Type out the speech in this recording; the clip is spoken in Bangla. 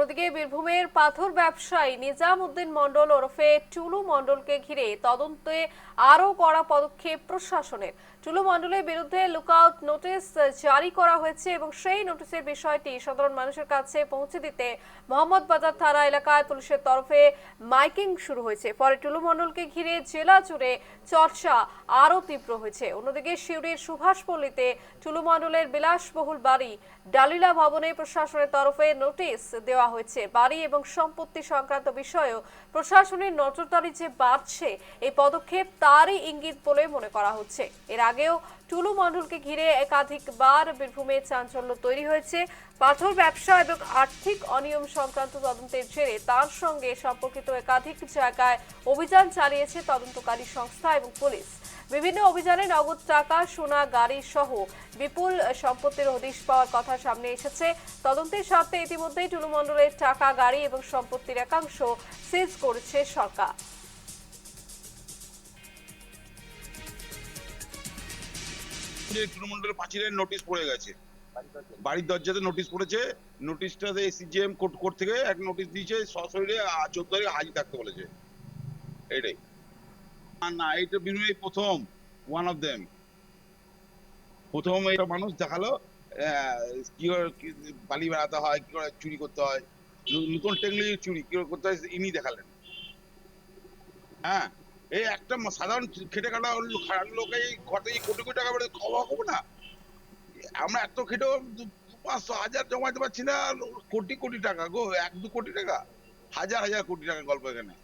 অন্যদিকে বীরভূমের পাথর ব্যবসায়ী নিজাম উদ্দিন মণ্ডল ওরফে টুলু মণ্ডলকে ঘিরে তদন্তে আরও কড়া পদক্ষেপ প্রশাসনের। টুলু মণ্ডলের বিরুদ্ধে লুকআউট নোটিশ জারি করা হয়েছে এবং সেই নোটিশের বিষয়টি সাধারণ মানুষের কাছে পৌঁছে দিতে মোহাম্মদবাজার থানা এলাকায় পুলিশের তরফে মাইকিং শুরু হয়েছে। ফলে টুলু মণ্ডলকে ঘিরে জেলা জুড়ে চর্চা আরও তীব্র হয়েছে। অন্যদিকে সিউড়ির সুভাষপল্লীতে টুলু মণ্ডলের বিলাসবহুল বাড়ি ডালিলা ভবনে প্রশাসনের তরফে নোটিশ দেওয়া হয়েছে। বাড়ি এবং সম্পত্তি সংক্রান্ত বিষয়েও প্রশাসনের নজরদারি যে বাড়ছে, এই পদক্ষেপ তারই ইঙ্গিত বলে মনে করা হচ্ছে। এর আগেও টুলু মণ্ডলকে ঘিরে একাধিকবার বীরভূমে চাঞ্চল্য তৈরি হয়েছে। পাথর ব্যবসা এবং আর্থিক অনিয়ম সংক্রান্ত তদন্তের জেরে তার সঙ্গে সম্পর্কিত একাধিক জায়গায় অভিযান চালিয়েছে তদন্তকারী সংস্থা এবং পুলিশ। বিভিন্ন অভিযানে নগদ টাকা, সোনা, গাড়ি সহ বিপুল সম্পত্তির হদিশ পাওয়ার কথা সামনে এসেছে। তদন্তের স্বার্থে ইতিমধ্যেই টুলু মণ্ডলের টাকা, গাড়ি এবং সম্পত্তির একাংশ সিজ করেছে সরকার। টুলু মণ্ডলের পাঁচিলের নোটিশ পড়ে গেছে, বাড়ির দরজাতে নোটিশ পড়েছে। নোটিশটাতে সিজিএম কোর্ট থেকে এক নোটিশ দিয়েছে, সশরীরে 14 তারিখে হাজির থাকতে বলেছে। এইটাই না, এইটা বিনয় প্রথম ওয়ান অফ দেম। প্রথম এটা মানুষ দেখালো কি করে বালি বেড়াতে হয়, কি করে চুরি করতে হয়, নতুন টেকনোলজি চুরি কি করে করতে হয় ইনি দেখালেন। হ্যাঁ, এই একটা সাধারণ খেটে খাটা লোক এই ঘর থেকে কোটি কোটি টাকা বেড়ে খাওয়া খাবো না। আমরা এত খেটেও 500,000 জমাতে পারছি না, কোটি কোটি টাকা গো, 1-2 কোটি টাকা, হাজার হাজার কোটি টাকা গল্প এখানে।